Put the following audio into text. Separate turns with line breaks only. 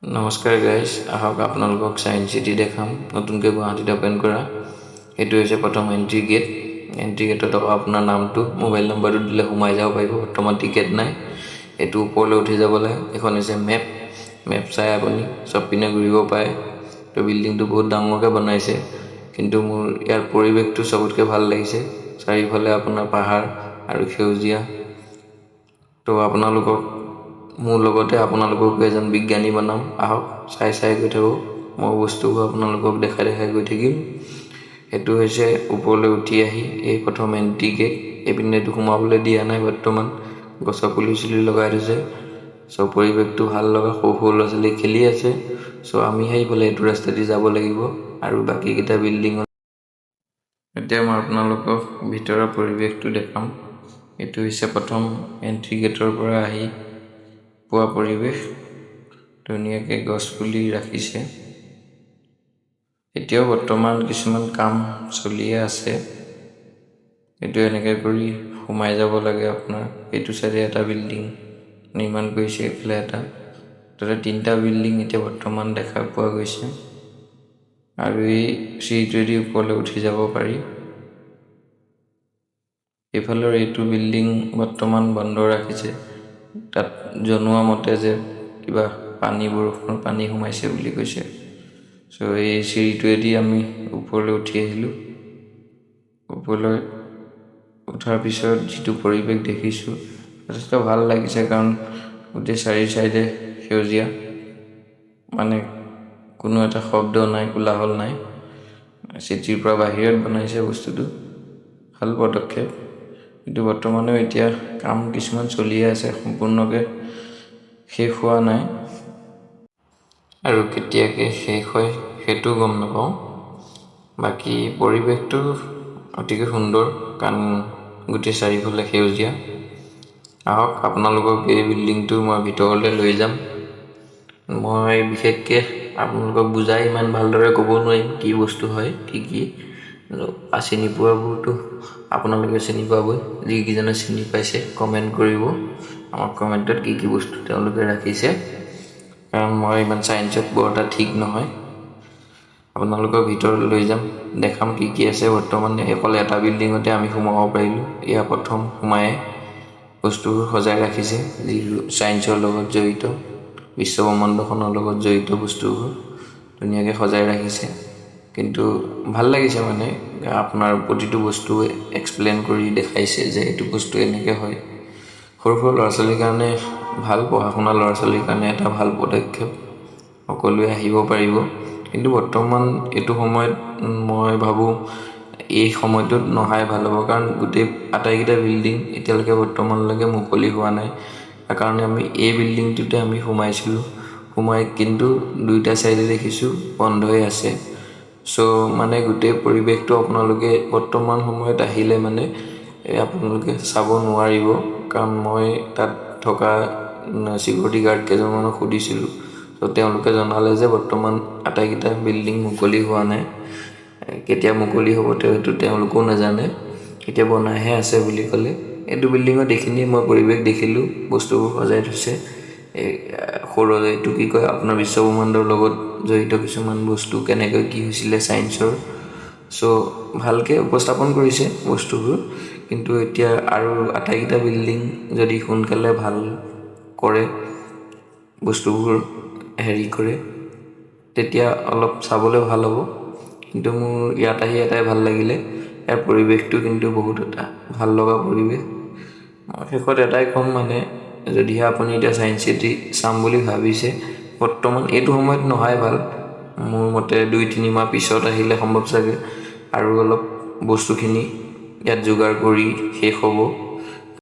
নমস্কাৰ গাইজ, আহক আপোনালোকক ছায়েন্স চিটি দেখাম। নতুনকৈ গুৱাহাটীত অ'পেন কৰা। এইটো হৈছে প্ৰথম এণ্ট্ৰি গেট। এণ্ট্ৰি গেটত আপোনাৰ নামটো, মোবাইল নম্বৰটো দিলে সোমাই যাব পাৰিব। বৰ্তমান টিকেট নাই। এইটো ওপৰলৈ উঠি যাব লাগে। এইখন হৈছে মেপ। মেপ চাই আপুনি চব পিনে ঘূৰিব পাৰে। তো বিল্ডিংটো বহুত ডাঙৰকৈ বনাইছে, কিন্তু মোৰ ইয়াৰ পৰিৱেশটো চবতকৈ ভাল লাগিছে। চাৰিওফালে আপোনাৰ পাহাৰ আৰু সেউজীয়া। তো মোৰ লগতে আপোনালোককো এজন বিজ্ঞানী বনাম। আহক চাই গৈ থাকোঁ। মই বস্তুবোৰ আপোনালোকক দেখাই গৈ থাকিম। এইটো হৈছে ওপৰলৈ উঠি আহি এই প্ৰথম এণ্ট্ৰি গেট। এইপিনেতো সোমাবলৈ দিয়া নাই বৰ্তমান, গছৰ পুলি লগাই থৈছে। চ' পৰিৱেশটো ভাল লগা, সৰু ল'ৰা ছোৱালী খেলি আছে। চ' আমি সেইফালে এইটো ৰাস্তাদি যাব লাগিব আৰু বাকীকেইটা বিল্ডিঙত। এতিয়া মই আপোনালোকক ভিতৰৰ পৰিৱেশটো দেখাম। এইটো হৈছে প্ৰথম এণ্ট্ৰি গেটৰ পৰা আহি পোৱা পৰিৱেশ। ধুনীয়াকৈ গছ পুলি ৰাখিছে। এতিয়াও বৰ্তমান কিছুমান কাম চলিয়ে আছে। এইটো এনেকৈ কৰি সোমাই যাব লাগে আপোনাৰ। এইটো চাইডে এটা বিল্ডিং নিৰ্মাণ কৰিছে, এইফালে এটা। তাতে 3টা বিল্ডিং এতিয়া বৰ্তমান দেখা পোৱা গৈছে। আৰু এই চিৰিটোৱেদি ওপৰলৈ উঠি যাব পাৰি। এইফালৰ এইটো বিল্ডিং বৰ্তমান বন্ধ ৰাখিছে। তাত জনোৱা মতে যে কিবা বৰষুণৰ পানী সোমাইছে বুলি কৈছে। চ' এই চিৰিটোৱেদি আমি ওপৰলৈ উঠি আহিলোঁ। ওপৰলৈ উঠাৰ পিছত যিটো পৰিৱেশ দেখিছোঁ, যথেষ্ট ভাল লাগিছে। কাৰণ গোটেই চাৰি চাইডে সেউজীয়া, মানে কোনো এটা শব্দ নাই, কোলাহল নাই। চিটিৰ পৰা বাহিৰত বনাইছে বস্তুটো, ভাল পদক্ষেপ। কিন্তু বৰ্তমানেও এতিয়া কাম কিছুমান চলিয়ে আছে, সম্পূৰ্ণকৈ শেষ হোৱা নাই। আৰু কেতিয়াকৈ শেষ হয় সেইটো গম নাপাওঁ। বাকী পৰিৱেশটো অতিকৈ সুন্দৰ, কাৰণ গোটেই চাৰিওফালে সেউজীয়া। আহক আপোনালোকক এই বিল্ডিংটো মই ভিতৰলৈ লৈ যাম। মই বিশেষকৈ আপোনালোকক বুজাই ইমান ভালদৰে ক'ব নোৱাৰিম কি বস্তু হয়, কি চিনি পোৱাবোৰতো আপোনালোকে চিনি পাবই। যিকেইজনে চিনি পাইছে কমেণ্ট কৰিব আমাক কমেণ্টত কি বস্তু তেওঁলোকে ৰাখিছে। কাৰণ মই ইমান ছায়েন্সত বৰ এটা ঠিক নহয়। আপোনালোকৰ ভিতৰত লৈ যাম, দেখাম কি আছে। বৰ্তমান অকল এটা বিল্ডিঙতে আমি সোমাব পাৰিলোঁ। এয়া প্ৰথম সোমায়ে বস্তুবোৰ সজাই ৰাখিছে, যিবোৰ ছায়েন্সৰ লগত জড়িত, বিশ্বব্ৰহ্মাণ্ডখনৰ লগত জড়িত বস্তুবোৰ ধুনীয়াকৈ সজাই ৰাখিছে। কিন্তু ভাল লাগিছে, মানে আপোনাৰ প্ৰতিটো বস্তু এক্সপ্লেইন কৰি দেখাইছে যে এইটো বস্তু এনেকৈ হয়। সৰু ল'ৰা ছোৱালীৰ কাৰণে ভাল, পঢ়া শুনা ল'ৰা ছোৱালীৰ কাৰণে এটা ভাল পদক্ষেপ। সকলোৱে আহিব পাৰিব। কিন্তু বৰ্তমান এইটো সময়ত মই ভাবোঁ এই সময়টোত নহাই ভাল হ'ব। কাৰণ আটাইকেইটা বিল্ডিং এতিয়ালৈকে বৰ্তমানলৈকে মুকলি হোৱা নাই। সেইকাৰণে আমি এই বিল্ডিংটোতে আমি সোমাইছিলোঁ। কিন্তু 2টা চাইডে দেখিছোঁ বন্ধ হৈ আছে। চ' মানে গোটেই পৰিৱেশটো আপোনালোকে বৰ্তমান সময়ত আহিলে মানে আপোনালোকে চাব নোৱাৰিব। কাৰণ মই তাত থকা চিকিউৰিটি গাৰ্ড কেইজনমানক সুধিছিলোঁ। ত' তেওঁলোকে জনালে যে বৰ্তমান আটাইকেইটা বিল্ডিং মুকলি হোৱা নাই। কেতিয়া মুকলি হ'ব সেইটো তেওঁলোকেও নাজানে, এতিয়া বনাইহে আছে বুলি ক'লে। এইটো বিল্ডিঙত এইখিনিয়ে মই পৰিৱেশ দেখিলোঁ। বস্তুবোৰ সজাই থৈছে। এইটো কি কয় আপোনাৰ বিশ্বব্ৰহ্মাণ্ডৰ লগত জড়িত কিছুমান বস্তু, কেনেকৈ কি হৈছিলে ছায়েন্সৰ। চ' ভালকৈ উপস্থাপন কৰিছে বস্তুবোৰ। কিন্তু এতিয়া আৰু আটাইকেইটা বিল্ডিং যদি সোনকালে ভাল কৰে, বস্তুবোৰ কৰে, তেতিয়া অলপ চাবলৈ ভাল হ'ব। কিন্তু মোৰ ইয়াত আহি এটাই ভাল লাগিলে, ইয়াৰ পৰিৱেশটো কিন্তু বহুত এটা ভাল লগা পৰিৱেশ। মই শেষত এটাই ক'ম, মানে যদিহে আপুনি এতিয়া ছায়েন্স চিটি চাম বুলি ভাবিছে, বৰ্তমান এইটো সময়ত নহাই ভাল। মোৰ মতে 2-3 মাহ পিছত আহিলে সম্ভৱ চাগে আৰু অলপ বস্তুখিনি ইয়াত যোগাৰ কৰি শেষ হ'ব।